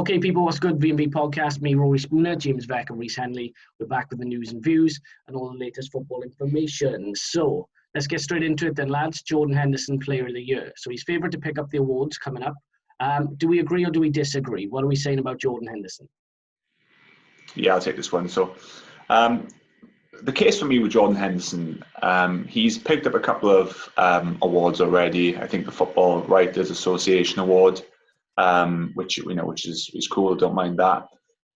Okay, people, what's good? V&V Podcast, me, Rory Spooner, James Beck and Reece Henley. We're back with the news and views and all the latest football information. So, let's get straight into it then, lads. Jordan Henderson, Player of the Year. So, he's favoured to pick up the awards coming up. Do we agree or do we disagree? What are we saying about Jordan Henderson? Yeah, I'll take this one. So, the case for me with Jordan Henderson, he's picked up a couple of awards already. I think the Football Writers Association Award, which is cool. Don't mind that.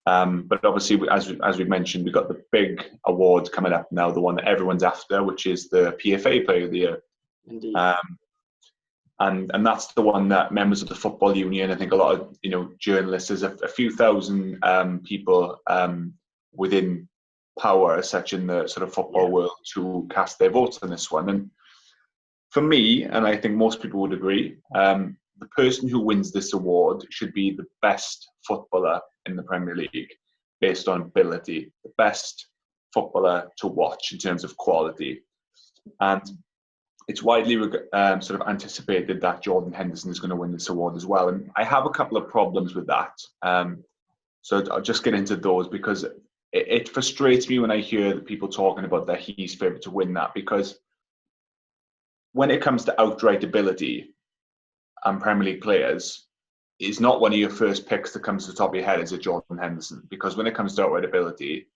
But obviously, as we mentioned, we've got the big award coming up now, the one that everyone's after, which is the PFA Player of the Year. Indeed. And that's the one that members of the Football Union, I think a lot of journalists, there's a few thousand people within power as such in the sort of football world to cast their votes on this one. And for me, and I think most people would agree, the person who wins this award should be the best footballer in the Premier League based on ability, the best footballer to watch in terms of quality. And it's widely sort of anticipated that Jordan Henderson is going to win this award as well. And I have a couple of problems with that. So I'll just get into those because it frustrates me when I hear people talking about that he's favoured to win that, because when it comes to outright ability and Premier League players, is not one of your first picks that comes to the top of your head, is it Jordan Henderson? Because when it comes to outright ability,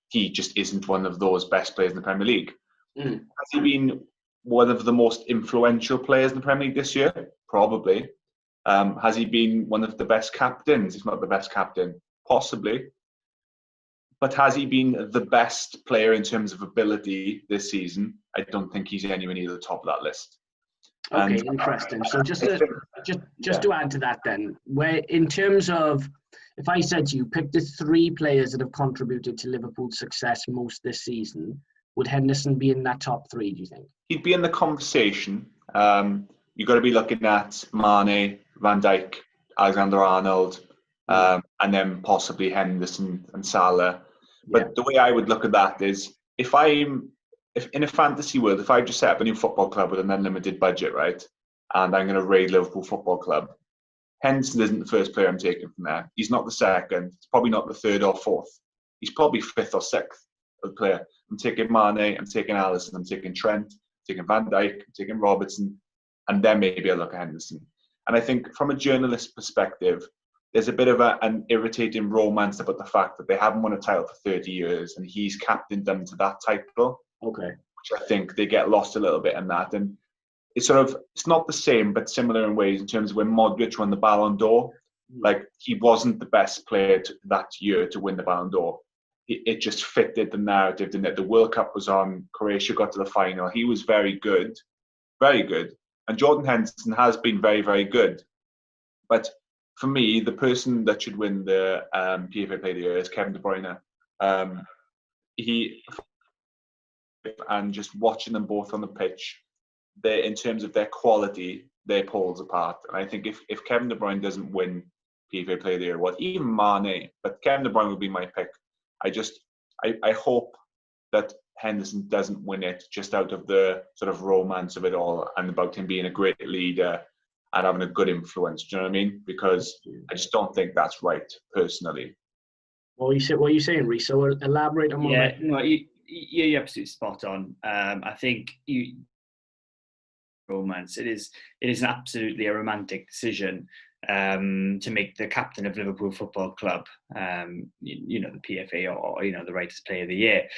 he just isn't one of those best players in the Premier League. Has he been one of the most influential players in the Premier League this year? Probably. Has he been one of the best captains, if not the best captain? Possibly. But has he been the best player in terms of ability this season? I don't think he's anywhere near the top of that list. Okay, interesting. So just to add to that then, where in terms of, if I said to you, pick the three players that have contributed to Liverpool's success most this season, would Henderson be in that top three, do you think? He'd be in the conversation. You've got to be looking at Mane, Van Dijk, Alexander-Arnold, and then possibly Henderson and Salah. But the way I would look at that is, if in a fantasy world, if I just set up a new football club with an unlimited budget, right, and I'm going to raid Liverpool Football Club, Henderson isn't the first player I'm taking from there. He's not the second. He's probably not the third or fourth. He's probably fifth or sixth player. I'm taking Mane, I'm taking Alisson, I'm taking Trent, I'm taking Van Dijk, I'm taking Robertson, and then maybe I'll look at Henderson. And I think from a journalist perspective, there's a bit of an irritating romance about the fact that they haven't won a title for 30 years and he's captained them to that title. Okay. Which I think they get lost a little bit in that. And it's not the same, but similar in ways in terms of when Modric won the Ballon d'Or. Like, he wasn't the best player that year to win the Ballon d'Or. It just fitted the narrative, didn't it? The World Cup was on, Croatia got to the final. He was very good, very good. And Jordan Henderson has been very, very good. But for me, the person that should win the PFA Player of the Year is Kevin De Bruyne. And just watching them both on the pitch, in terms of their quality, they're poles apart. And I think if Kevin De Bruyne doesn't win PFA Player of the Year, even Mane, but Kevin De Bruyne would be my pick. I hope that Henderson doesn't win it just out of the sort of romance of it all and about him being a great leader and having a good influence. Do you know what I mean? Because I just don't think that's right, personally. What are you saying, Reece? So elaborate on that. No, you're absolutely spot on. I think romance. It is absolutely a romantic decision to make the captain of Liverpool Football Club, the PFA or the Writers' Player of the Year.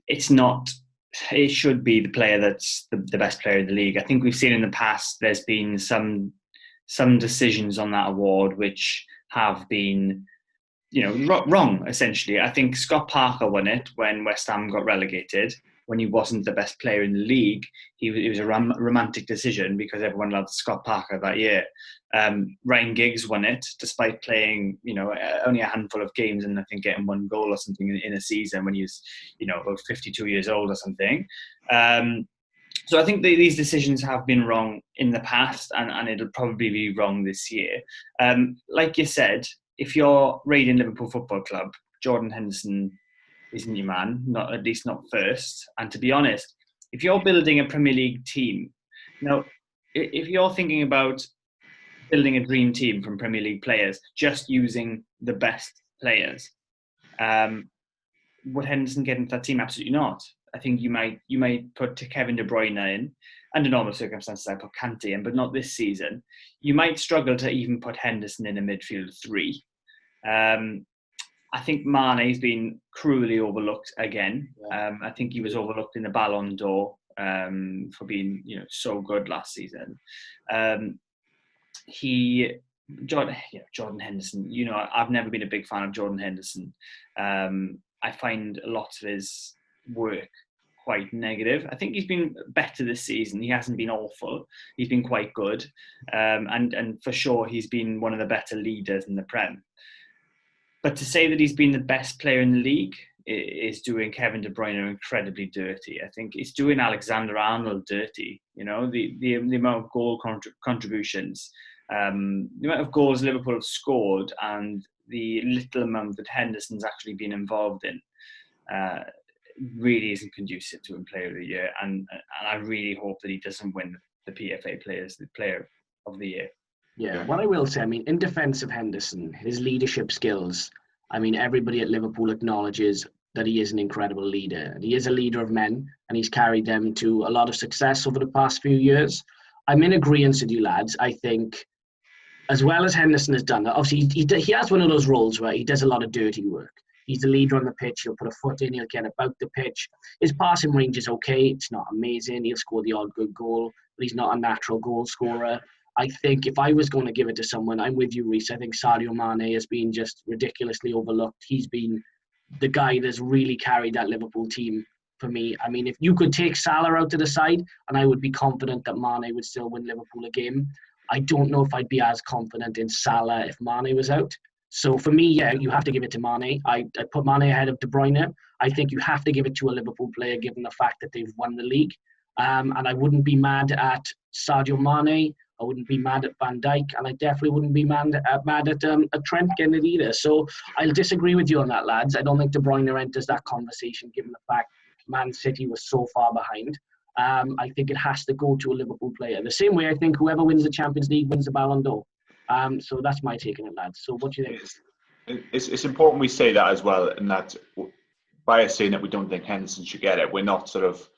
It's not. It should be the player that's the best player in the league. I think we've seen in the past there's been some decisions on that award which have been wrong, essentially. I think Scott Parker won it when West Ham got relegated, when he wasn't the best player in the league. It was a romantic decision because everyone loved Scott Parker that year. Ryan Giggs won it despite playing, only a handful of games and I think getting one goal or something in a season when he was, about 52 years old or something. So I think these decisions have been wrong in the past and it'll probably be wrong this year. Like you said, if you're raiding Liverpool Football Club, Jordan Henderson isn't your man, at least not first. And to be honest, if you're building a Premier League team, if you're thinking about building a dream team from Premier League players, just using the best players. Would Henderson get into that team? Absolutely not. I think you might put Kevin De Bruyne in. Under normal circumstances, I put Kante in, but not this season. You might struggle to even put Henderson in a midfield 3. I think Mane's been cruelly overlooked again. I think he was overlooked in the Ballon d'Or for being, so good last season. Jordan Henderson. I've never been a big fan of Jordan Henderson. I find a lot of his work quite negative. I think he's been better this season. He hasn't been awful. He's been quite good, and for sure he's been one of the better leaders in the Prem. But to say that he's been the best player in the league is doing Kevin De Bruyne incredibly dirty. I think it's doing Alexander-Arnold dirty. The amount of goal contributions, the amount of goals Liverpool have scored, and the little amount that Henderson's actually been involved in really isn't conducive to him Player of the Year. And I really hope that he doesn't win the PFA Player of the Year. Yeah, what I will say, in defence of Henderson, his leadership skills, everybody at Liverpool acknowledges that he is an incredible leader. He is a leader of men, and he's carried them to a lot of success over the past few years. I'm in agreement with you, lads. I think, as well as Henderson has done, obviously he has one of those roles where he does a lot of dirty work. He's the leader on the pitch. He'll put a foot in. He'll get about the pitch. His passing range is okay. It's not amazing. He'll score the odd good goal, but he's not a natural goal scorer. I think if I was going to give it to someone, I'm with you, Reece. I think Sadio Mane has been just ridiculously overlooked. He's been the guy that's really carried that Liverpool team for me. If you could take Salah out to the side, and I would be confident that Mane would still win Liverpool a game. I don't know if I'd be as confident in Salah if Mane was out. So for me, yeah, you have to give it to Mane. I put Mane ahead of De Bruyne. I think you have to give it to a Liverpool player given the fact that they've won the league. And I wouldn't be mad at Sadio Mane. I wouldn't be mad at Van Dijk, and I definitely wouldn't be mad at Trent getting it either. So I'll disagree with you on that, lads. I don't think De Bruyne enters that conversation given the fact Man City was so far behind. I think it has to go to a Liverpool player. The same way I think whoever wins the Champions League wins the Ballon d'Or. So that's my take on it, lads. So what do you think? It's important we say that as well, and that by us saying that we don't think Henderson should get it, we're not sort of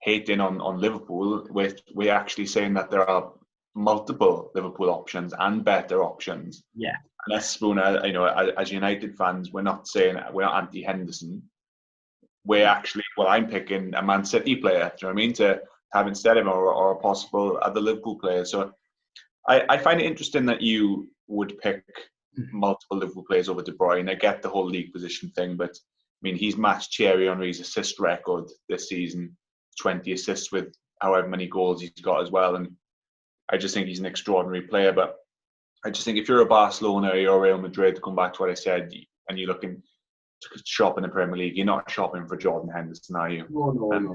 hating on Liverpool. We're actually saying that there are multiple Liverpool options and better options. Yeah. And as Spooner, as United fans, we're not saying we're not anti-Henderson. We're actually, I'm picking a Man City player, do you know what I mean, to have instead of him, or a possible other Liverpool player. So I find it interesting that you would pick multiple Liverpool players over De Bruyne. I get the whole league position thing, but he's matched Thierry Henry's assist record this season, 20 assists with however many goals he's got as well. And I just think he's an extraordinary player. But I just think if you're a Barcelona or you're a Real Madrid, going back to what I said, and you're looking to shop in the Premier League, you're not shopping for Jordan Henderson, are you? No.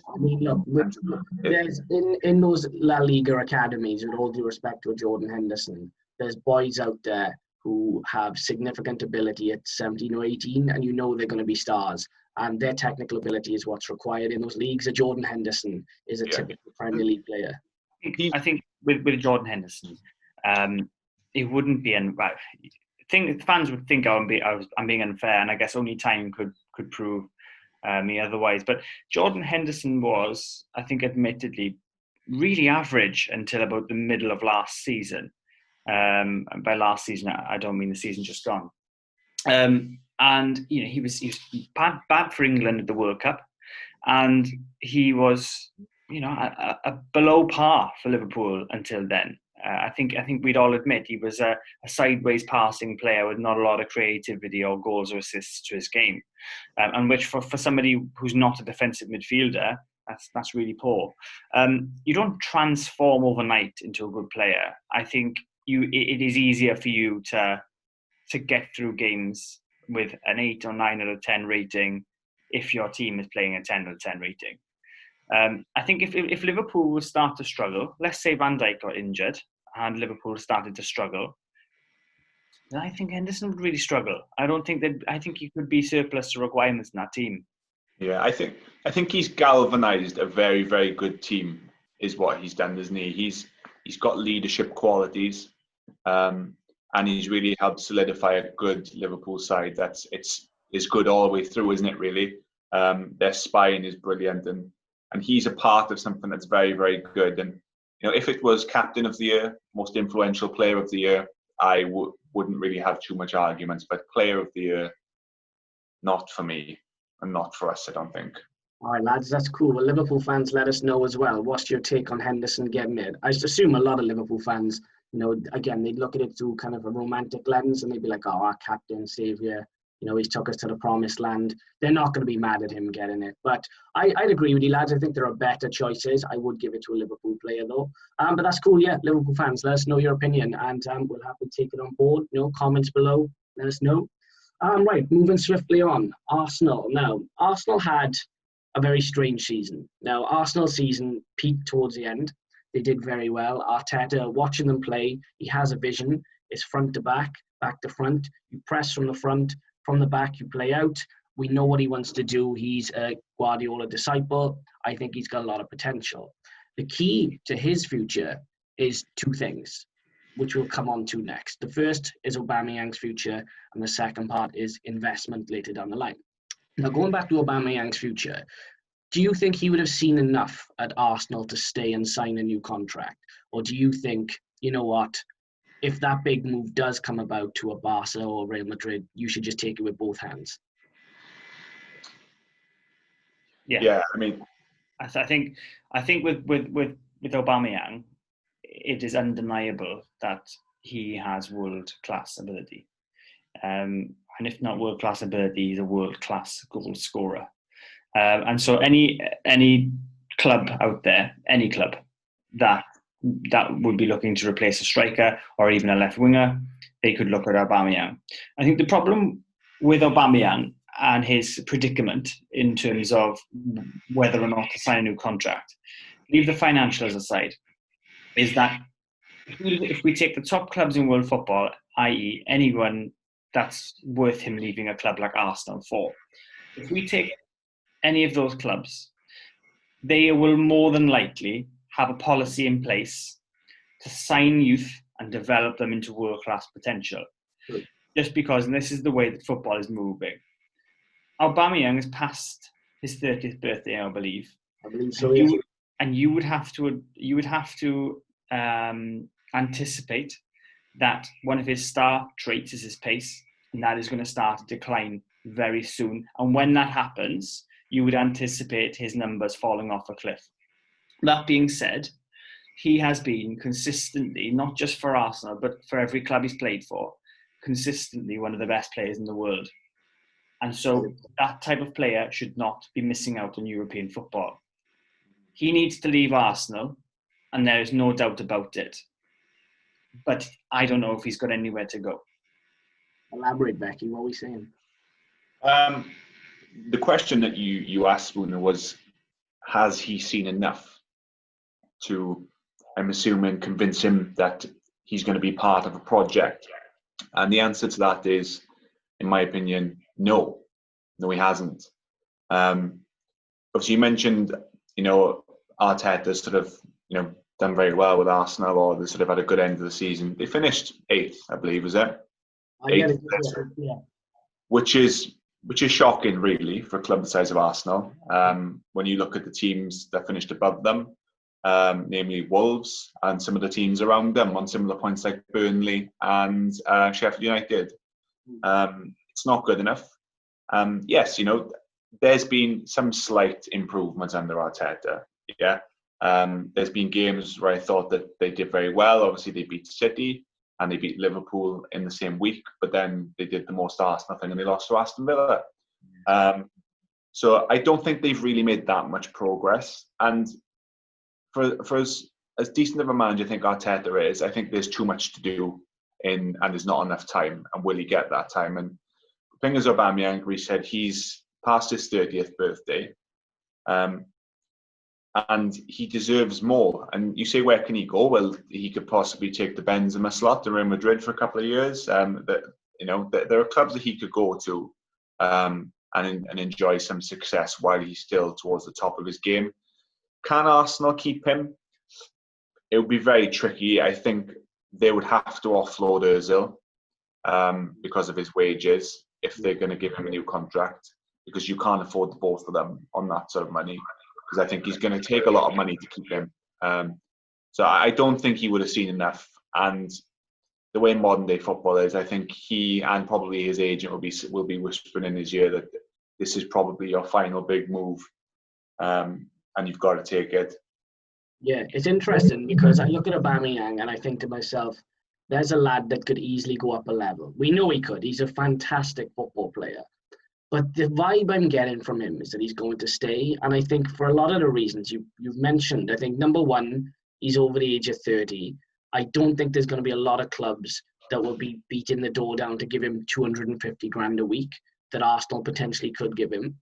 Look, there's in those La Liga academies, with all due respect to Jordan Henderson, there's boys out there who have significant ability at 17 or 18, and they're going to be stars. And their technical ability is what's required in those leagues. Jordan Henderson is a typical Premier League player. I think with Jordan Henderson, it wouldn't be fans would think I'm being unfair, and I guess only time could prove me otherwise. But Jordan Henderson was, I think, admittedly really average until about the middle of last season. And by last season, I don't mean the season just gone. And he was bad for England at the World Cup, and he was a below par for Liverpool until then. I think we'd all admit he was a sideways passing player with not a lot of creativity or goals or assists to his game, and which for somebody who's not a defensive midfielder, that's really poor. You don't transform overnight into a good player. I think it is easier for you to get through games with an 8 or 9 out of 10 rating if your team is playing a 10 out of 10 rating. I think if Liverpool will start to struggle, let's say Van Dijk got injured and Liverpool started to struggle, then I think Henderson would really struggle. I think he could be surplus to requirements in that team. Yeah, I think he's galvanised a very, very good team, is what he's done, isn't he? He's got leadership qualities. and he's really helped solidify a good Liverpool side. It's good all the way through, isn't it? Really, their spine is brilliant, and he's a part of something that's very, very good. And if it was captain of the year, most influential player of the year, I wouldn't really have too much arguments. But player of the year, not for me, and not for us, I don't think. All right, lads, that's cool. Well, Liverpool fans, let us know as well. What's your take on Henderson getting it? I just assume a lot of Liverpool fans, again, they'd look at it through kind of a romantic lens, and they'd be like, "Oh, our captain, saviour, he's took us to the promised land." They're not going to be mad at him getting it. But I'd agree with you, lads. I think there are better choices. I would give it to a Liverpool player, though. But that's cool, yeah. Liverpool fans, let us know your opinion, and we'll have to take it on board. Comments below, let us know. Right, moving swiftly on. Arsenal. Now, Arsenal had a very strange season. Now, Arsenal's season peaked towards the end. They did very well. Arteta, watching them play, he has a vision. It's front to back to front. You press from the front, from the back, you play out. We know what he wants to do. He's a Guardiola disciple. I think he's got a lot of potential. The key to his future is two things, which we'll come on to next. The first is Aubameyang's future, and the second part is investment later down the line. Now, going back to Aubameyang's future, do you think he would have seen enough at Arsenal to stay and sign a new contract? Or do you think, if that big move does come about to a Barca or Real Madrid, you should just take it with both hands? Yeah. I mean, I think with Aubameyang, it is undeniable that he has world-class ability. And if not world-class ability, he's a world-class goal scorer. And so any club out there, any club that would be looking to replace a striker or even a left winger, they could look at Aubameyang. I think the problem with Aubameyang and his predicament in terms of whether or not to sign a new contract, leave the financials aside, is that if we take the top clubs in world football, i.e. anyone that's worth him leaving a club like Arsenal for, if we take any of those clubs, they will more than likely have a policy in place to sign youth and develop them into world-class potential. Good. Just because, and this is the way that football is moving. Aubameyang has passed his 30th birthday, I believe. I believe so, yes. And you would have to anticipate that one of his star traits is his pace, and that is going to start to decline very soon. And when that happens, you would anticipate his numbers falling off a cliff. That being said, he has been consistently, not just for Arsenal, but for every club he's played for, consistently one of the best players in the world. And so that type of player should not be missing out on European football. He needs to leave Arsenal, and there is no doubt about it. But I don't know if he's got anywhere to go. Elaborate, Becky. What are we saying? The question that you asked, Spooner, was, has he seen enough to, I'm assuming, convince him that he's going to be part of a project? And the answer to that is, in my opinion, no. No, he hasn't. Obviously, you mentioned, Arteta's sort of, done very well with Arsenal, or they sort of had a good end of the season. They finished 8th, I believe, was it? 8th, yeah. Which is shocking, really, for a club the size of Arsenal. When you look at the teams that finished above them, namely Wolves and some of the teams around them on similar points like Burnley and Sheffield United. It's not good enough. Yes, there's been some slight improvements under Arteta. Yeah. There's been games where I thought that they did very well. Obviously, they beat City and they beat Liverpool in the same week, but then they did the most Arsenal thing and they lost to Aston Villa. So I don't think they've really made that much progress. And for as decent of a manager I think Arteta is, I think there's too much to do and there's not enough time. And will he get that time? And the thing is, Aubameyang, we said he's past his 30th birthday. And he deserves more. And you say, where can he go? Well, he could possibly take the Benzema slot to Real Madrid for a couple of years. There are clubs that he could go to and enjoy some success while he's still towards the top of his game. Can Arsenal keep him? It would be very tricky. I think they would have to offload Ozil because of his wages if they're going to give him a new contract, because you can't afford the both of them on that sort of money, because I think he's going to take a lot of money to keep him. So I don't think he would have seen enough. And the way modern day football is, I think he and probably his agent will be whispering in his ear that this is probably your final big move, and you've got to take it. Yeah, it's interesting because I look at Aubameyang and I think to myself, there's a lad that could easily go up a level. We know he could. He's a fantastic football player. But the vibe I'm getting from him is that he's going to stay. And I think for a lot of the reasons you've mentioned, I think number one, he's over the age of 30. I don't think there's going to be a lot of clubs that will be beating the door down to give him 250 grand a week that Arsenal potentially could give him.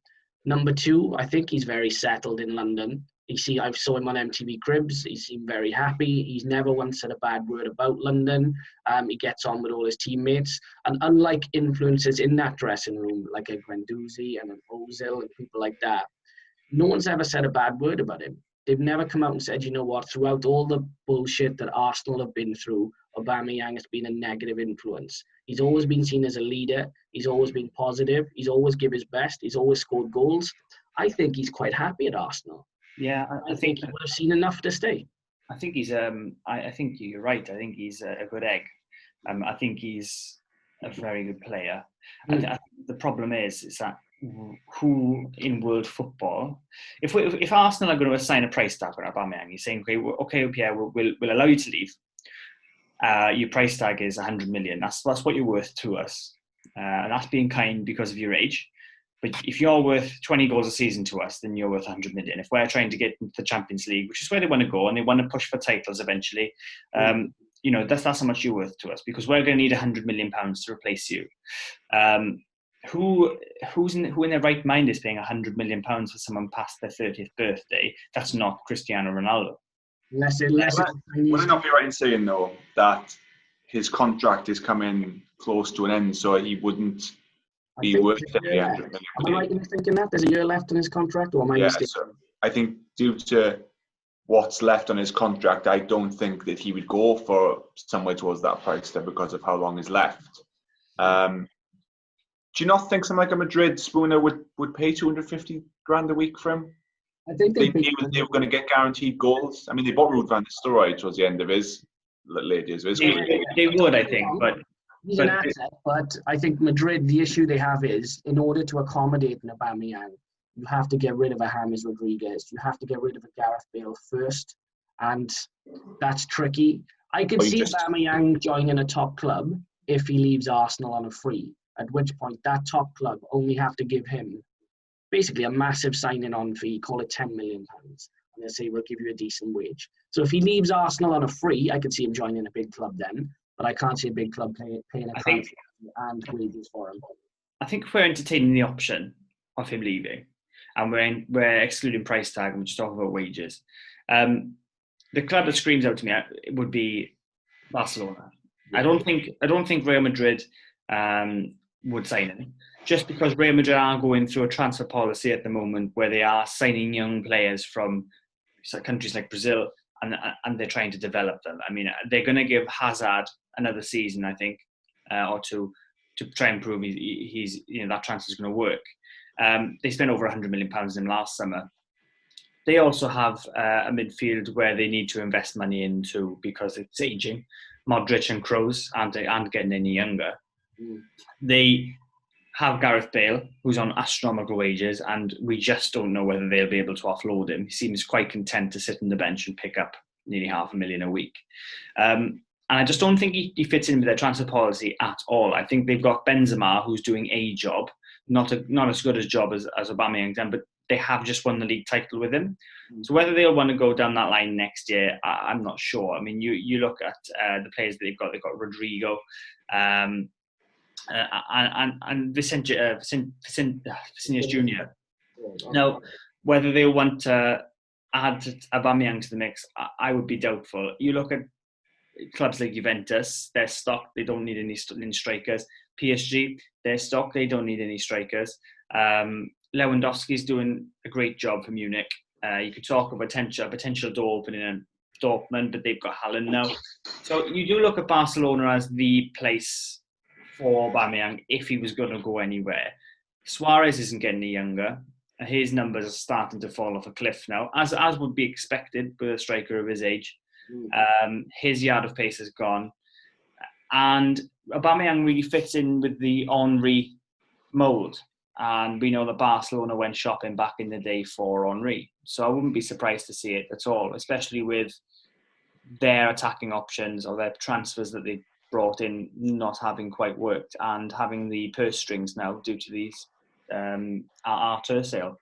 Number two, I think he's very settled in London. I saw him on MTV Cribs. He seemed very happy. He's never once said a bad word about London. He gets on with all his teammates. And unlike influences in that dressing room, like a Guendouzi and an Ozil and people like that, no one's ever said a bad word about him. They've never come out and said, you know what, throughout all the bullshit that Arsenal have been through, Aubameyang has been a negative influence. He's always been seen as a leader. He's always been positive. He's always given his best. He's always scored goals. I think he's quite happy at Arsenal. Yeah, I think he would have seen enough to stay. I think he's. I think you're right. I think he's a good egg. I think he's a very good player. I think the problem is that who in world football, if Arsenal are going to assign a price tag on Aubameyang, you're saying, okay, Pierre, we'll allow you to leave. Your price tag is 100 million. That's what you're worth to us, and that's being kind because of your age. But if you're worth 20 goals a season to us, then you're worth 100 million. If we're trying to get into the Champions League, which is where they want to go, and they want to push for titles eventually, that's how much you're worth to us, because we're going to need 100 million pounds to replace you. Who in their right mind is paying 100 million pounds for someone past their 30th birthday? That's not Cristiano Ronaldo. Would I not be right in saying, though, that his contract is coming close to an end, so he wouldn't be worth 100 million? Am I right in thinking that? There's a year left in his contract, or am I mistaken? So I think due to what's left on his contract, I don't think that he would go for somewhere towards that price there because of how long is left. Do you not think something like a Madrid Spooner would pay 250 grand a week for him? I think they were going to get guaranteed goals. I mean, they bought Ruud van Nistelrooy towards the end of his late years of his career. They would, I think, but he's an asset. But I think Madrid, the issue they have is, in order to accommodate an Aubameyang, you have to get rid of a James Rodriguez. You have to get rid of a Gareth Bale first, and that's tricky. I could see Aubameyang joining a top club if he leaves Arsenal on a free, at which point that top club only have to give him basically a massive signing on fee, call it £10 million, and they say we'll give you a decent wage. So if he leaves Arsenal on a free, I could see him joining a big club then, but I can't see a big club paying a transfer and wages for him. I think if we're entertaining the option of him leaving, and we're excluding price tag and we're just talking about wages, the club that screams out to me would be Barcelona. I don't think Real Madrid would sign him, just because Real Madrid are going through a transfer policy at the moment where they are signing young players from countries like Brazil, and they're trying to develop them. I mean, they're going to give Hazard another season, I think, or two, to try and prove he's that transfer is going to work. They spent over £100 million on him last summer. They also have a midfield where they need to invest money into because it's aging. Modric and Kroos aren't getting any younger. They have Gareth Bale, who's on astronomical wages, and we just don't know whether they'll be able to offload him. He seems quite content to sit on the bench and pick up nearly £500,000 a week. And I just don't think he fits in with their transfer policy at all. I think they've got Benzema, who's doing a job, not as good a job as Aubameyang done, but they have just won the league title with him. So whether they'll want to go down that line next year, I'm not sure. I mean, you look at the players that they've got Rodrigo, and Vinicius Junior. Now, whether they want to add Aubameyang to the mix, I would be doubtful. You look at clubs like Juventus, they're stocked, they don't need any strikers. PSG, they're stocked, they don't need any strikers. Lewandowski's doing a great job for Munich. You could talk of a potential door opening Dortmund, but they've got Haaland now. So you do look at Barcelona as the place for Aubameyang if he was going to go anywhere. Suarez isn't getting any younger. His numbers are starting to fall off a cliff now, as would be expected with a striker of his age. His yard of pace has gone. And Aubameyang really fits in with the Henry mould. And we know that Barcelona went shopping back in the day for Henry. So I wouldn't be surprised to see it at all, especially with their attacking options or their transfers that they brought in not having quite worked and having the purse strings now due to these Arthur sale.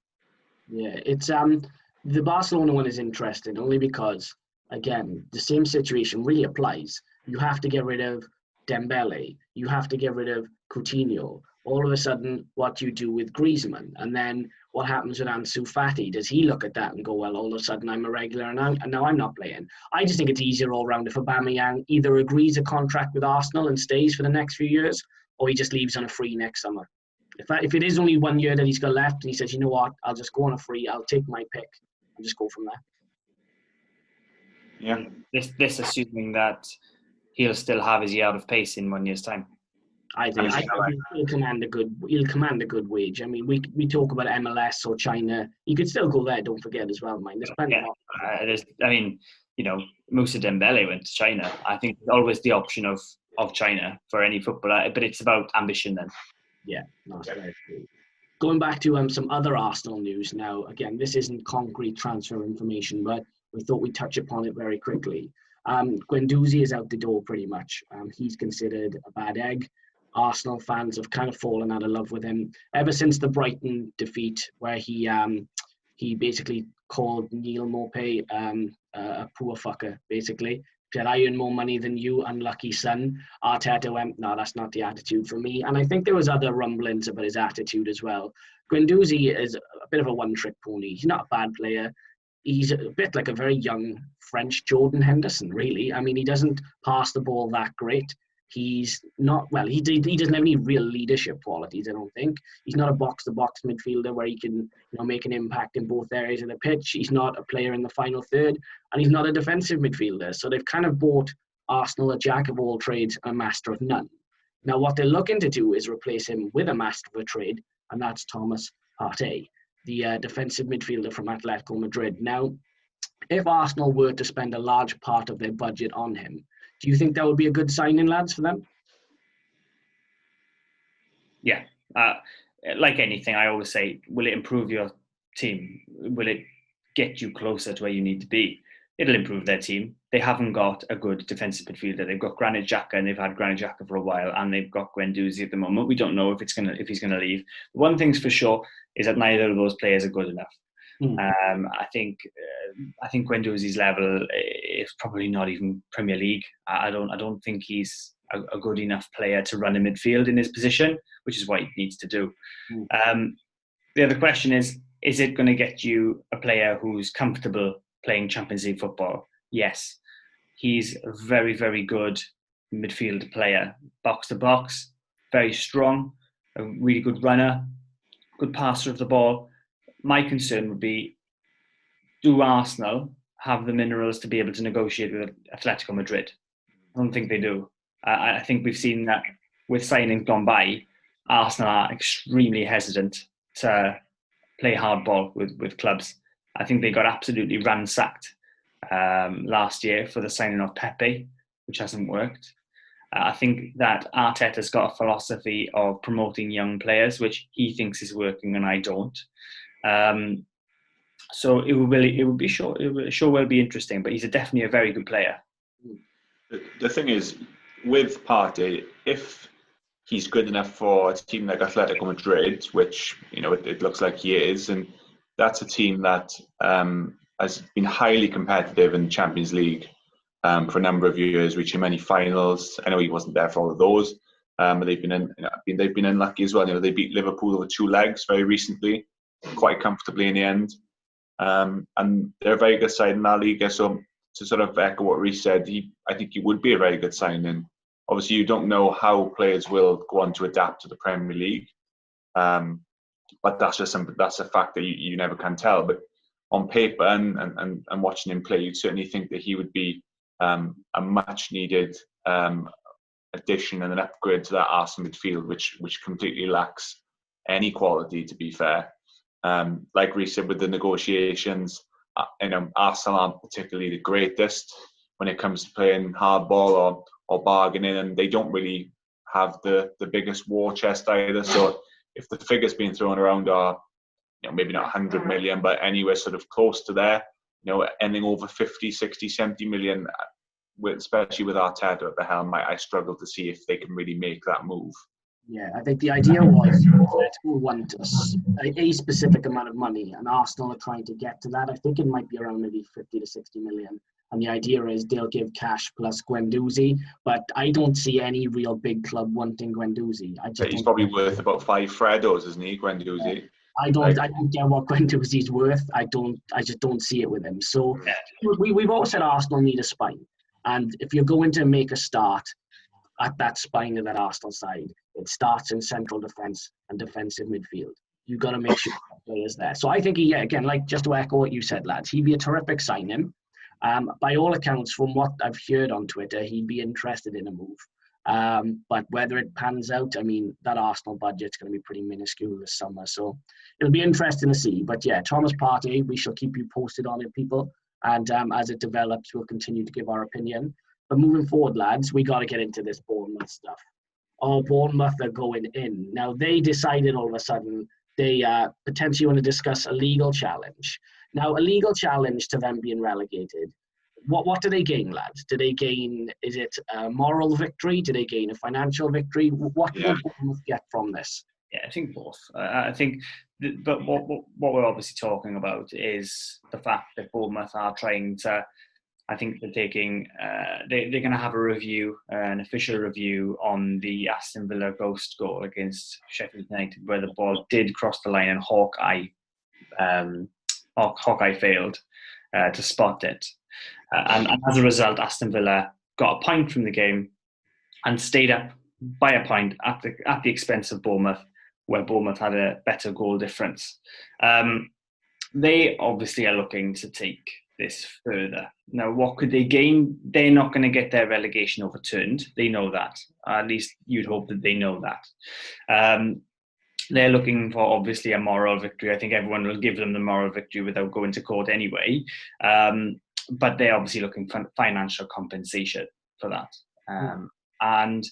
Yeah, it's the Barcelona one is interesting only because, again, the same situation really applies. You have to get rid of Dembele. You have to get rid of Coutinho. All of a sudden, what do you do with Griezmann? And then what happens with Ansu Fati? Does he look at that and go, well, all of a sudden I'm a regular and now I'm not playing? I just think it's easier all round if Aubameyang either agrees a contract with Arsenal and stays for the next few years, or he just leaves on a free next summer. If it is only 1 year that he's got left and he says, you know what, I'll just go on a free, I'll take my pick and just go from there. Yeah. This assuming that he'll still have his yard of pace in 1 year's time. I think he'll command a good wage. I mean, we talk about MLS or China. He could still go there. Don't forget as well, mind. There's plenty of Moussa Dembele went to China. I think there's always the option of China for any footballer, but it's about ambition then. Yeah, that's very true. Going back to some other Arsenal news now. Again, this isn't concrete transfer information, but we thought we'd touch upon it very quickly. Guendouzi is out the door pretty much. He's considered a bad egg. Arsenal fans have kind of fallen out of love with him ever since the Brighton defeat, where he basically called Neil Maupay a poor fucker, basically. He said, I earn more money than you, unlucky son. Arteta went, no, that's not the attitude for me. And I think there was other rumblings about his attitude as well. Guendouzi is a bit of a one-trick pony. He's not a bad player. He's a bit like a very young French Jordan Henderson, really. I mean, he doesn't pass the ball that great. He's not, well, he doesn't have any real leadership qualities, I don't think. He's not a box-to-box midfielder where he can make an impact in both areas of the pitch. He's not a player in the final third, and he's not a defensive midfielder. So they've kind of bought Arsenal a jack of all trades and a master of none. Now, what they're looking to do is replace him with a master of a trade, and that's Thomas Partey, the defensive midfielder from Atletico Madrid. Now, if Arsenal were to spend a large part of their budget on him, do you think that would be a good signing, lads, for them? Yeah. Like anything, I always say, will it improve your team? Will it get you closer to where you need to be? It'll improve their team. They haven't got a good defensive midfielder. They've got Granit Xhaka, and they've had Granit Xhaka for a while, and they've got Guendouzi at the moment. We don't know if he's going to leave. One thing's for sure is that neither of those players are good enough. I think Guendouzi's level is probably not even Premier League. I don't think he's a good enough player to run a midfield in his position, which is what he needs to do. The other question is it going to get you a player who's comfortable playing Champions League football? Yes. He's a very, very good midfield player. Box to box, very strong, a really good runner, good passer of the ball. My concern would be, do Arsenal have the minerals to be able to negotiate with Atletico Madrid? I don't think they do. I think we've seen that with signings gone by, Arsenal are extremely hesitant to play hardball with clubs. I think they got absolutely ransacked last year for the signing of Pepe, which hasn't worked. I think that Arteta's got a philosophy of promoting young players, which he thinks is working and I don't. So it will sure will be interesting, but he's definitely a very good player. The thing is, with Partey, if he's good enough for a team like Atletico Madrid, which it looks like he is, and that's a team that has been highly competitive in the Champions League for a number of years, reaching many finals. I know he wasn't there for all of those, but they've been unlucky as well. They beat Liverpool over 2 legs very recently, quite comfortably in the end. And they're a very good side in La Liga. So to sort of echo what Reece said, I think he would be a very good signing. Obviously, you don't know how players will go on to adapt to the Premier League, but that's a fact that you never can tell. But on paper and watching him play, you'd certainly think that he would be a much needed addition and an upgrade to that Arsenal midfield, which completely lacks any quality, to be fair. Like Reece said, with the negotiations, Arsenal aren't particularly the greatest when it comes to playing hardball or bargaining, and they don't really have the biggest war chest either. So if the figures being thrown around are, maybe not 100 million, but anywhere sort of close to there, anything over 50, 60, 70 million, especially with Arteta at the helm, I struggle to see if they can really make that move. Yeah, I think the idea was Atletico want a specific amount of money, and Arsenal are trying to get to that. I think it might be around maybe 50 to 60 million. And the idea is they'll give cash plus Guendouzi, but I don't see any real big club wanting Guendouzi. He's probably worth about 5 Fredos, isn't he, Guendouzi? Yeah. I don't get what Guendouzi's worth. I just don't see it with him. So we've always said Arsenal need a spine, and if you're going to make a start at that spine of that Arsenal side, it starts in central defence and defensive midfield. You've got to make sure the players there. So I think again, like just to echo what you said, lads, he'd be a terrific signing. By all accounts, from what I've heard on Twitter, he'd be interested in a move. But whether it pans out, I mean, that Arsenal budget's going to be pretty minuscule this summer. So it'll be interesting to see. But yeah, Thomas Partey, we shall keep you posted on it, people. And as it develops, we'll continue to give our opinion. But moving forward, lads, we got to get into this Bournemouth stuff. Bournemouth are going in. Now, they decided all of a sudden they potentially want to discuss a legal challenge. Now, a legal challenge to them being relegated, what do they gain, lads? Do they gain, is it a moral victory? Do they gain a financial victory? What do Bournemouth get from this? Yeah, I think both. I think, but what we're obviously talking about is the fact that Bournemouth are trying to, I think they're taking, they're going to have a review, an official review on the Aston Villa ghost goal against Sheffield United, where the ball did cross the line and Hawkeye failed to spot it. And as a result, Aston Villa got a point from the game and stayed up by a point at the expense of Bournemouth, where Bournemouth had a better goal difference. They obviously are looking to take this further. Now, what could they gain? They're not going to get their relegation overturned. They know that. At least you'd hope that they know that. They're looking for, obviously, a moral victory. I think everyone will give them the moral victory without going to court anyway. But they're obviously looking for financial compensation for that. And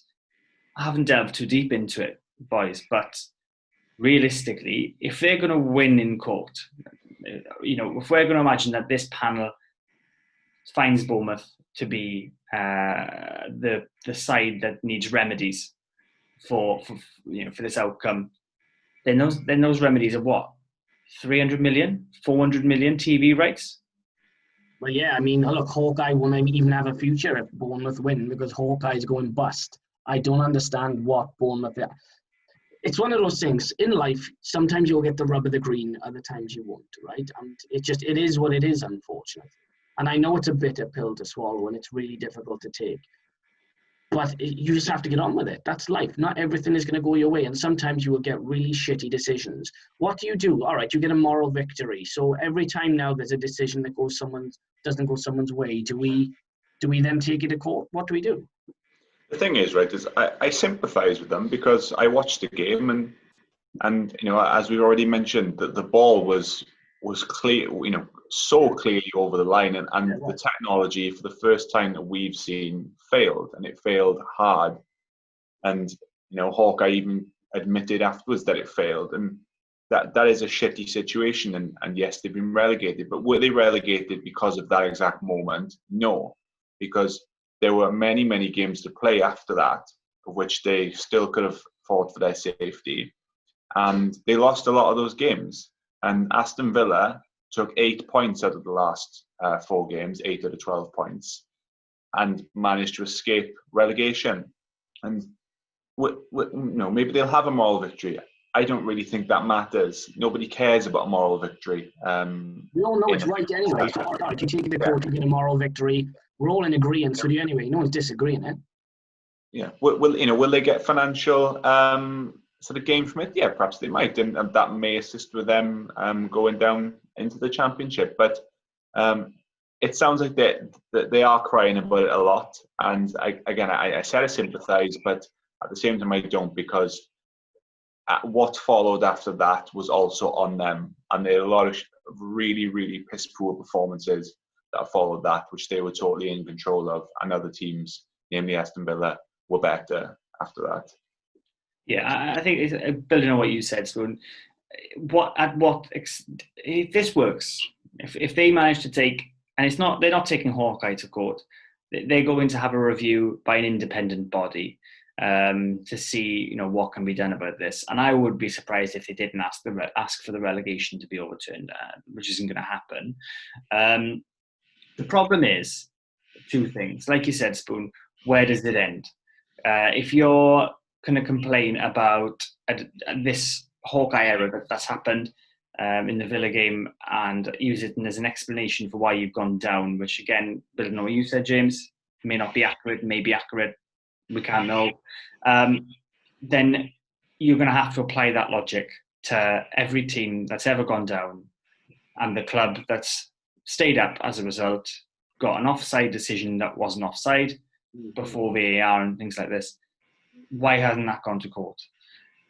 I haven't delved too deep into it, boys, but realistically, if they're going to win in court, if we're going to imagine that this panel finds Bournemouth to be the side that needs remedies for this outcome, then those remedies are what? 300 million, 400 million TV rights? Well, yeah, I mean, look, Hawkeye will maybe even have a future if Bournemouth win because Hawkeye's going bust. I don't understand what Bournemouth... It's one of those things. In life, sometimes you'll get the rub of the green, other times you won't, right? And it is what it is, unfortunately. And I know it's a bitter pill to swallow and it's really difficult to take. But you just have to get on with it. That's life. Not everything is going to go your way. And sometimes you will get really shitty decisions. What do? All right, you get a moral victory. So every time now there's a decision that doesn't go someone's way, do we then take it to court? What do we do? The thing is, right, is I sympathise with them because I watched the game and as we've already mentioned, that the ball was clear, so clearly over the line, and the technology for the first time that we've seen failed, and it failed hard. And Hawkeye even admitted afterwards that it failed, and that is a shitty situation. And yes, they've been relegated, but were they relegated because of that exact moment? No, because there were many, many games to play after that, of which they still could have fought for their safety. And they lost a lot of those games. And Aston Villa took 8 points out of the last 4 games, 8 out of 12 points, and managed to escape relegation. And maybe they'll have a moral victory. I don't really think that matters. Nobody cares about a moral victory. We all know it's right anyway. So, all right, you take the court, you get a moral victory. We're all in agreement, so do you anyway. No one's disagreeing, eh? Yeah. Will they get financial sort of gain from it? Yeah, perhaps they might, and that may assist with them going down into the Championship. But it sounds like they are crying about it a lot. And I said I sympathise, but at the same time I don't, because what followed after that was also on them, and they had a lot of really, really piss poor performances that followed that, which they were totally in control of, and other teams, namely Aston Villa, were better after that. Yeah, I think it's, building on what you said, Spoon, if this works, if they manage to take, and they're not taking Hawkeye to court, they're going to have a review by an independent body to see, what can be done about this. And I would be surprised if they didn't ask for the relegation to be overturned, which isn't going to happen. The problem is two things. Like you said, Spoon, where does it end? If you're going to complain about this Hawkeye error that's happened in the Villa game and use it as an explanation for why you've gone down, which again, building on what you said, James, may not be accurate, may be accurate, we can't know, then you're going to have to apply that logic to every team that's ever gone down, and the club that's stayed up as a result, got an offside decision that wasn't offside before VAR and things like this. Why hasn't that gone to court?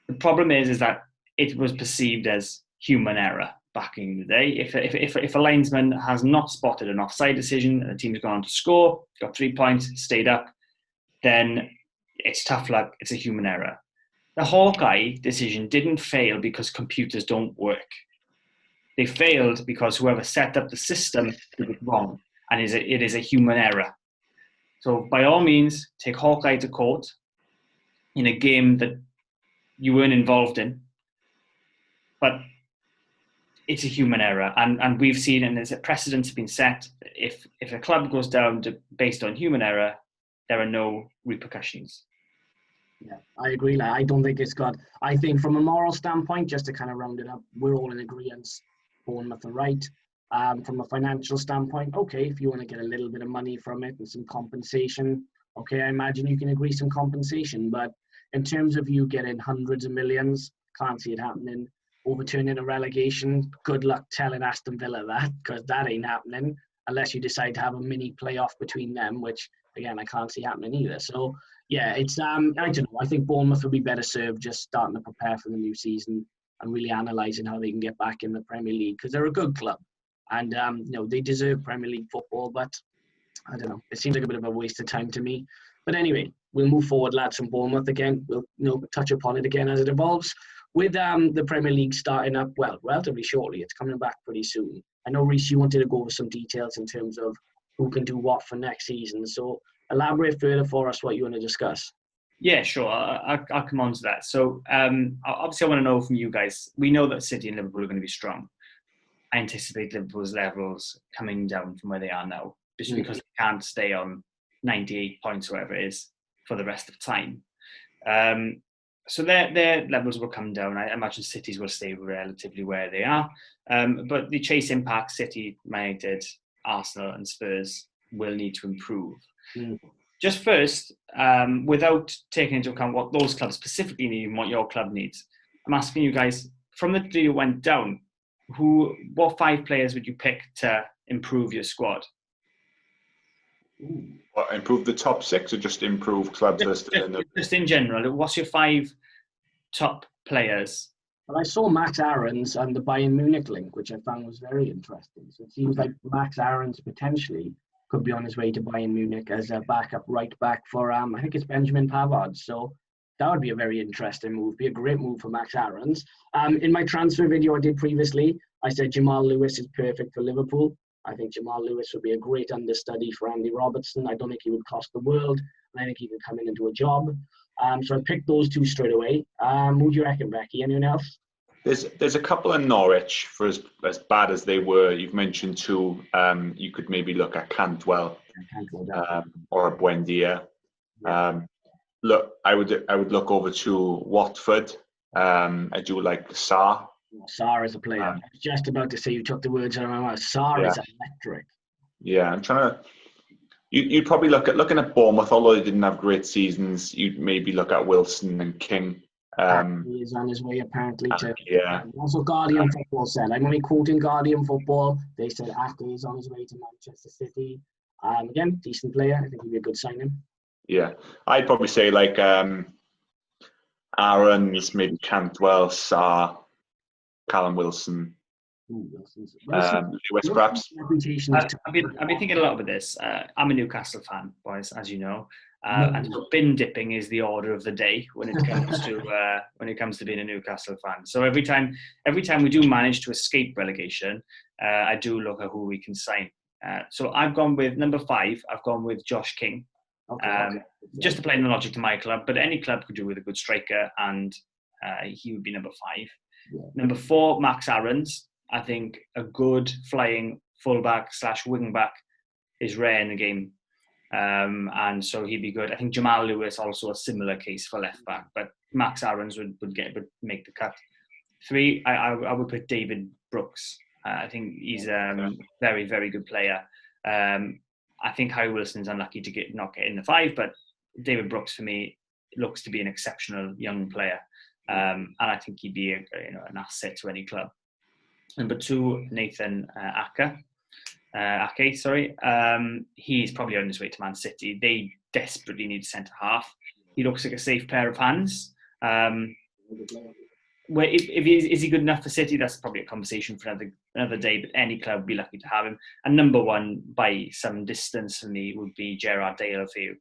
The problem is that it was perceived as human error back in the day. If a linesman has not spotted an offside decision and the team's gone on to score, got 3 points, stayed up, then it's tough luck, it's a human error. The Hawkeye decision didn't fail because computers don't work. They failed because whoever set up the system did it wrong, and it is a human error. So by all means, take Hawkeye to court in a game that you weren't involved in, but it's a human error, and we've seen, and there's a precedent has been set. If a club goes down based on human error, there are no repercussions. Yeah, I agree. I don't think it's got. I think from a moral standpoint, just to kind of round it up, we're all in agreement. Bournemouth are right. From a financial standpoint, okay, if you want to get a little bit of money from it and some compensation, okay, I imagine you can agree some compensation. But in terms of you getting hundreds of millions, can't see it happening. Overturning a relegation, good luck telling Aston Villa that, because that ain't happening unless you decide to have a mini playoff between them, which again I can't see happening either. So yeah, it's I don't know. I think Bournemouth would be better served just starting to prepare for the new season and really analysing how they can get back in the Premier League, because they're a good club and they deserve Premier League football. But I don't know. It seems like a bit of a waste of time to me. But anyway, we'll move forward, lads, from Bournemouth again. We'll touch upon it again as it evolves. With the Premier League starting up, well, relatively shortly, it's coming back pretty soon. I know, Reece, you wanted to go over some details in terms of who can do what for next season. So elaborate further for us what you want to discuss. Yeah, sure. I'll come on to that. So obviously I want to know from you guys, we know that City and Liverpool are going to be strong. I anticipate Liverpool's levels coming down from where they are now, just because they can't stay on 98 points or whatever it is for the rest of time. So their levels will come down. I imagine City's will stay relatively where they are. But the chase impact, City, United, Arsenal and Spurs will need to improve. Just first, without taking into account what those clubs specifically need and what your club needs, I'm asking you guys, from the day you went down, what 5 players would you pick to improve your squad? What, improve the top 6 or just improve clubs listed? Just in general, what's your 5 top players? Well, I saw Max Aarons and the Bayern Munich link, which I found was very interesting. So it seems like Max Aarons potentially could be on his way to Bayern Munich as a backup right back for, I think it's Benjamin Pavard. So that would be a very interesting move, be a great move for Max Aarons. In my transfer video I did previously, I said Jamal Lewis is perfect for Liverpool. I think Jamal Lewis would be a great understudy for Andy Robertson. I don't think he would cost the world. And I think he could come in and do a job. So I picked those 2 straight away. Who do you reckon, Becky? Anyone else? There's a couple in Norwich, for as bad as they were. You've mentioned 2. You could maybe look at Cantwell or Buendia. Look, I would look over to Watford. I do like Sarr. Sarr is a player. I was just about to say, you took the words out of my mouth. Sarr is electric. Yeah, I'm trying to. You'd probably looking at Bournemouth, although they didn't have great seasons. You'd maybe look at Wilson and King. He is on his way apparently to. Yeah. Also, Guardian Football said, I'm only quoting Guardian Football. They said Ake is on his way to Manchester City. Again, decent player. I think he'd be a good signing. Yeah, I'd probably say like Aaron's, maybe Cantwell, Sarr, Callum Wilson, Lewis perhaps. I've been thinking a lot about this. I'm a Newcastle fan, boys, as you know, and so bin dipping is the order of the day when it comes to being a Newcastle fan. So every time we do manage to escape relegation, I do look at who we can sign. So I've gone with number 5. I've gone with Josh King. Just to play in the logic to my club, but any club could do with a good striker, and he would be number 5. Yeah. Number 4, Max Aarons. I think a good flying fullback / wing back is rare in the game, and so he'd be good. I think Jamal Lewis also a similar case for left back, but Max Aarons would make the cut. 3, I would put David Brooks. I think he's a very, very good player. I think Harry Wilson's unlucky to not get in the 5, but David Brooks for me looks to be an exceptional young player, and I think he'd be an asset to any club. Number 2, Nathan Ake. He's probably on his way to Man City. They desperately need a centre half. He looks like a safe pair of hands. Is he good enough for City? That's probably a conversation for another day, but any club would be lucky to have him. And number 1, by some distance for me, would be Gerard Deulofeu.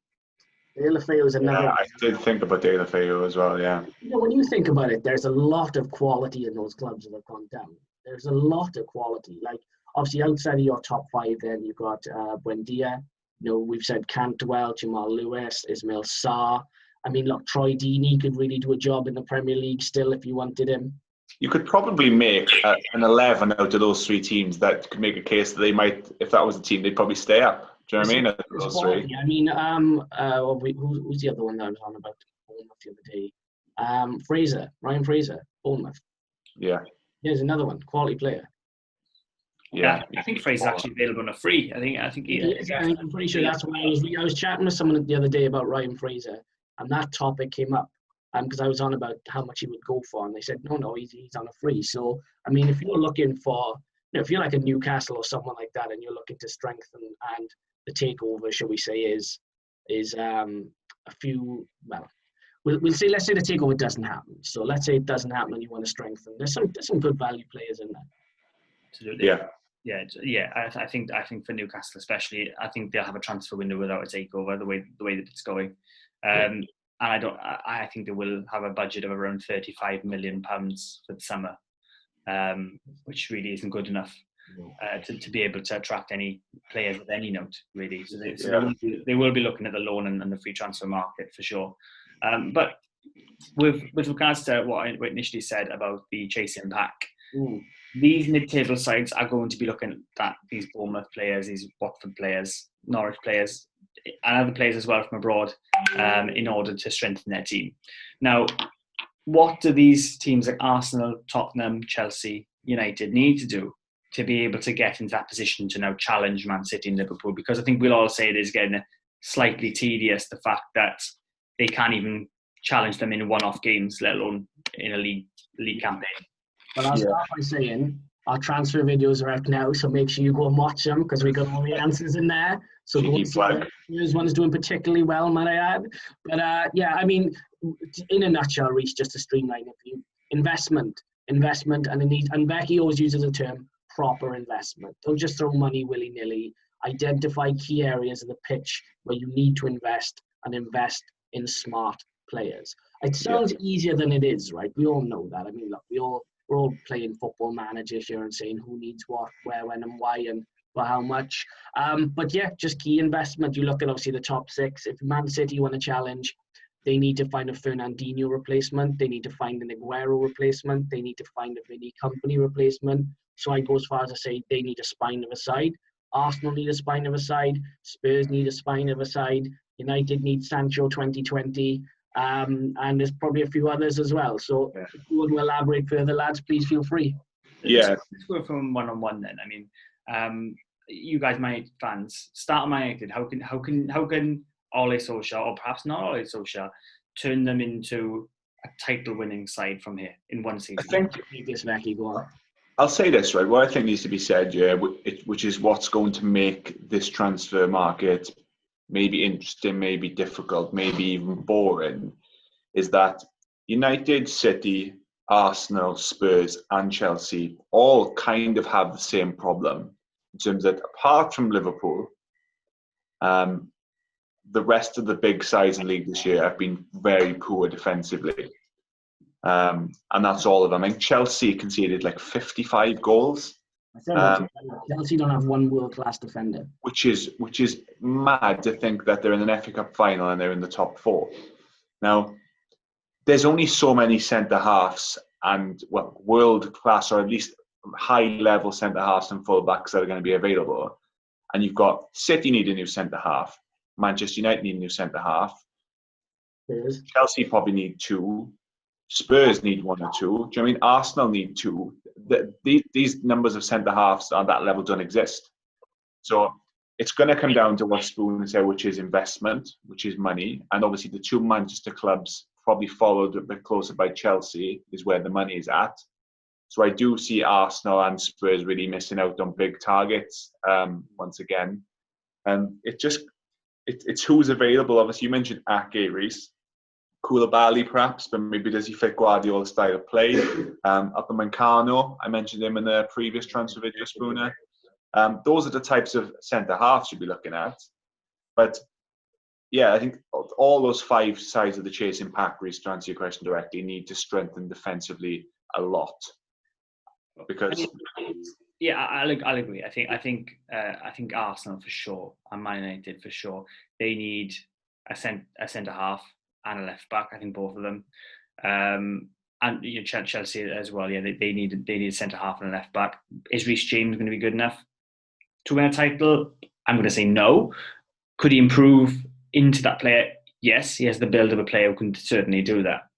Deulofeu is another. Yeah, I did think about Deulofeu as well, yeah. When you think about it, there's a lot of quality in those clubs that have gone down. There's a lot of quality. Like, obviously, outside of your top 5, then you've got Buendia. We've said Cantwell, Jamal Lewis, Ismail Sarr. I mean, look, Troy Deeney could really do a job in the Premier League still if you wanted him. You could probably make an 11 out of those 3 teams that could make a case that they might, if that was the team, they'd probably stay up. Do you know what I mean? Those 3. I mean, who's the other one that I was on about Bournemouth the other day? Ryan Fraser, Bournemouth. Yeah. Here's another one, quality player. Yeah, I think Fraser's actually available on a free. I think he is. I'm pretty sure that's why I was chatting with someone the other day about Ryan Fraser, and that topic came up because I was on about how much he would go for, and they said no, he's on a free. So I mean, if you're looking for, if you're like a Newcastle or someone like that, and you're looking to strengthen, and the takeover, shall we say, is a few. Well, we'll say, let's say the takeover doesn't happen. So let's say it doesn't happen, and you want to strengthen. There's some good value players in there. Absolutely. Yeah. I think for Newcastle especially, I think they'll have a transfer window without a takeover. The way that it's going, and I think they will have a budget of around £35 million for the summer, which really isn't good enough to be able to attract any players of any note, really. So they will be looking at the loan and the free transfer market for sure. But with regards to what I initially said about the chasing pack. These mid-table sides are going to be looking at these Bournemouth players, these Watford players, Norwich players, and other players as well from abroad in order to strengthen their team. Now, what do these teams like Arsenal, Tottenham, Chelsea, United need to do to be able to get into that position to now challenge Man City and Liverpool? Because I think we'll all say it is getting slightly tedious, the fact that they can't even challenge them in one-off games, let alone in a league campaign. Well, I'll start by saying our transfer videos are out now, so make sure you go and watch them because we got all the answers in there. So go and see whose one is doing particularly well, might I add. But I mean, in a nutshell, Reece, just to streamline it for you, investment, and Becky always uses the term proper investment. Don't just throw money willy-nilly. Identify key areas of the pitch where you need to invest and invest in smart players. It sounds easier than it is, right? We all know that. I mean, look, we're all playing Football Manager here and saying who needs what, where, when, and why, and for how much. But yeah, just key investment. You look at obviously the top 6. If Man City want to challenge, they need to find a Fernandinho replacement. They need to find an Aguero replacement. They need to find a Vinny Company replacement. So I go as far as to say they need a spine of a side. Arsenal need a spine of a side. Spurs need a spine of a side. United need Sancho 2020. And there's probably a few others as well. So if you want to elaborate further, lads, please feel free. Yeah. Let's go from one-on-one then. I mean, you guys, my fans, start Man United. How can Ole Solskjaer, or perhaps not Ole Solskjaer, turn them into title-winning side from here in one season. I think this Becky, go on. I'll say this, right? What I think needs to be said, yeah, which is what's going to make this transfer market maybe interesting, maybe difficult, maybe even boring, is that United, City, Arsenal, Spurs, and Chelsea all kind of have the same problem in terms that apart from Liverpool, the rest of the big sides in the league this year have been very poor defensively. And that's all of them. I mean, Chelsea conceded like 55 goals. Chelsea don't have one world-class defender. Which is mad to think that they're in an FA Cup final and they're in the top 4. Now, there's only so many centre-halves and world-class or at least high-level centre-halves and full-backs that are going to be available. And you've got City need a new centre-half. Manchester United need a new centre-half. Chelsea probably need 2. Spurs need 1 or 2. Do you know what I mean? Arsenal need 2. These numbers of centre-halves on that level don't exist. So it's going to come down to what Spoon said, which is investment, which is money. And obviously the 2 Manchester clubs probably followed a bit closer by Chelsea is where the money is at. So I do see Arsenal and Spurs really missing out on big targets once again. And it's who's available. Obviously you mentioned Ake, Reece. Koulibaly perhaps, but maybe does he fit Guardiola's style of play? Upamecano, I mentioned him in the previous transfer video, Spooner. Those are the types of centre-halves you'd be looking at. But yeah, I think all those 5 sides of the chasing pack, Reece, to answer your question directly, need to strengthen defensively a lot. Because yeah, I'll agree. I think Arsenal for sure and Man United for sure. They need a centre half and a left back. I think both of them, and Chelsea as well. Yeah, they need a centre half and a left back. Is Reece James going to be good enough to win a title? I'm going to say no. Could he improve into that player? Yes, he has the build of a player who can certainly do that.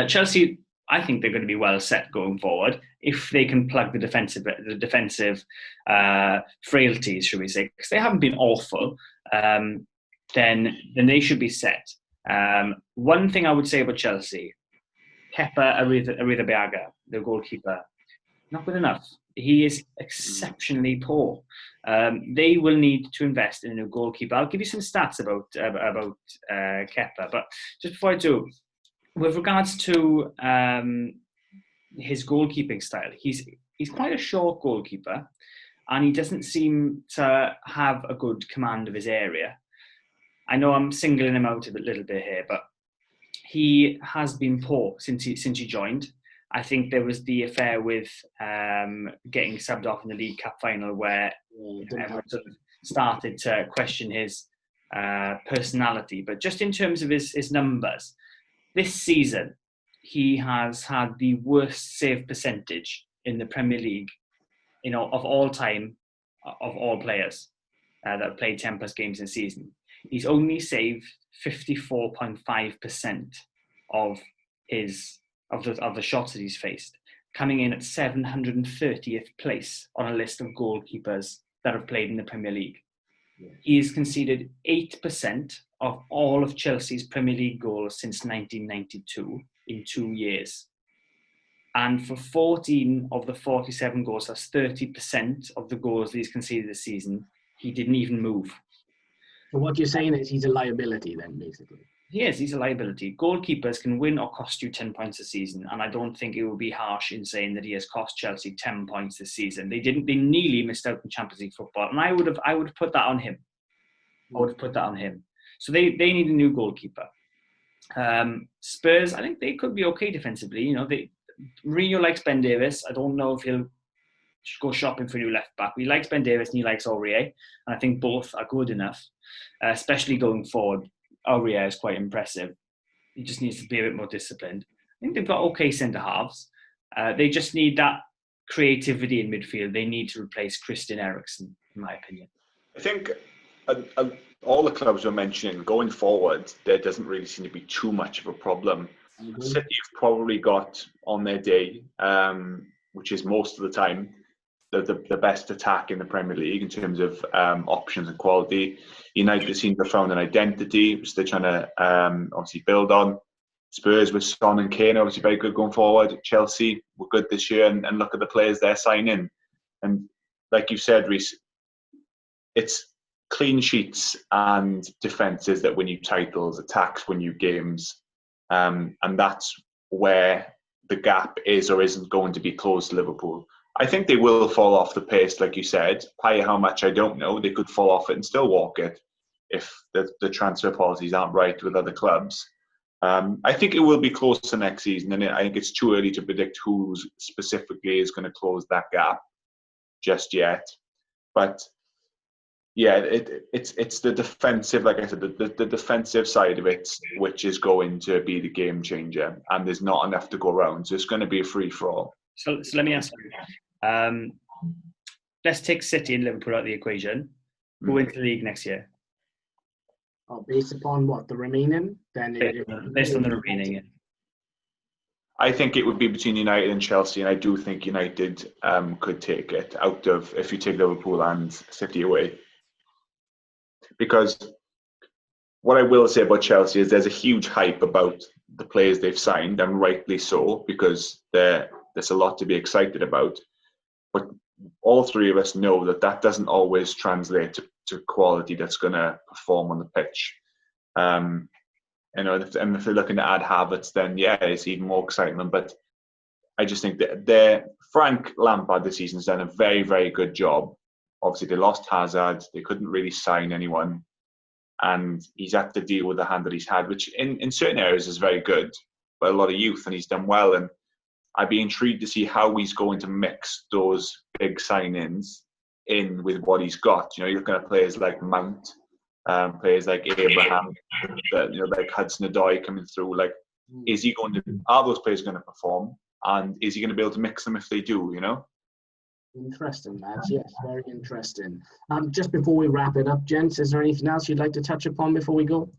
Chelsea, I think they're going to be well set going forward if they can plug the defensive frailties, should we say, because they haven't been awful. Then they should be set. One thing I would say about Chelsea, Kepa Arrizabalaga, the goalkeeper, not good enough. He is exceptionally poor. They will need to invest in a new goalkeeper. I'll give you some stats about Kepa, but just before I do, with regards to his goalkeeping style, he's quite a short goalkeeper, and he doesn't seem to have a good command of his area. I know I'm singling him out a little bit here, but he has been poor since he joined. I think there was the affair with getting subbed off in the League Cup final where everyone sort of started to question his personality. But just in terms of his numbers, this season, he has had the worst save percentage in the Premier League, of all time, of all players that have played 10 plus games in a season. He's only saved 54.5% of the shots that he's faced, coming in at 730th place on a list of goalkeepers that have played in the Premier League. Yeah. He has conceded 8% of all of Chelsea's Premier League goals since 1992 in 2 years. And for 14 of the 47 goals, that's 30% of the goals that he's conceded this season, he didn't even move. So what you're saying is he's a liability then, basically? He's a liability. Goalkeepers can win or cost you 10 points a season, and I don't think it would be harsh in saying that he has cost Chelsea 10 points this season. They nearly missed out on Champions League football, and I would have put that on him. So they need a new goalkeeper. Spurs, I think they could be okay defensively. Mourinho likes Ben Davis. I don't know if he'll go shopping for a new left back. He likes Ben Davis and he likes Aurier, and I think both are good enough, especially going forward. Aurier is quite impressive. He just needs to be a bit more disciplined. I think they've got okay centre halves. They just need that creativity in midfield. They need to replace Christian Eriksen, in my opinion. I think all the clubs we're mentioning going forward, there doesn't really seem to be too much of a problem. Mm-hmm. City have probably got on their day, which is most of the time, the best attack in the Premier League in terms of options and quality. United seem to have found an identity which they're trying to obviously build on. Spurs with Son and Kane, obviously very good going forward. Chelsea were good this year, and look at the players they're signing. And like you said, Reece, it's clean sheets and defences that win you titles, attacks win you games. And that's where the gap is or isn't going to be closed to Liverpool. I think they will fall off the pace, like you said. By how much, I don't know. They could fall off it and still walk it if the transfer policies aren't right with other clubs. I think it will be close to next season, and I think it's too early to predict who specifically is going to close that gap just yet. But yeah, it's the defensive, like I said, the defensive side of it, which is going to be the game changer, and there's not enough to go around, so it's going to be a free for all. So let me ask you, let's take City and Liverpool out of the equation. Who wins the league next year? Oh, based upon what, the remaining? Then based on the remaining, yeah. I think it would be between United and Chelsea, and I do think United could take it out of, if you take Liverpool and City away. Because what I will say about Chelsea is there's a huge hype about the players they've signed, and rightly so, because there's a lot to be excited about. But all three of us know that doesn't always translate to quality that's going to perform on the pitch. And if they're looking to add Havertz, then yeah, it's even more excitement. But I just think that Frank Lampard this season has done a very, very good job. Obviously, they lost Hazard. They couldn't really sign anyone. And he's had to deal with the hand that he's had, which in certain areas is very good, but a lot of youth, and he's done well. And I'd be intrigued to see how he's going to mix those big signings in with what he's got. You're looking at players like Mount, players like Abraham, like Hudson-Odoi coming through. Like, are those players going to perform? And is he going to be able to mix them if they do, Interesting, lads. Yes, very interesting. Just before we wrap it up, gents, is there anything else you'd like to touch upon before we go?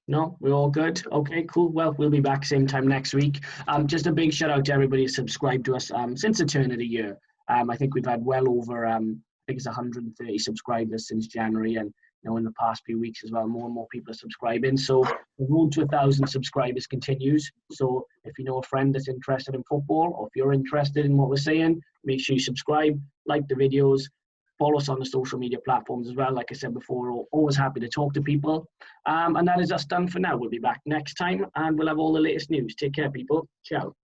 No, we're all good. Okay, cool. Well, we'll be back same time next week. Just a big shout out to everybody who subscribed to us since the turn of the year. I think we've had well over, I think it's 130 subscribers since January, and in the past few weeks as well, more and more people are subscribing. So the road to 1,000 subscribers continues. So if you know a friend that's interested in football, or if you're interested in what we're saying, make sure you subscribe, like the videos, follow us on the social media platforms as well. Like I said before, we're always happy to talk to people. And that is us done for now. We'll be back next time, and we'll have all the latest news. Take care, people. Ciao.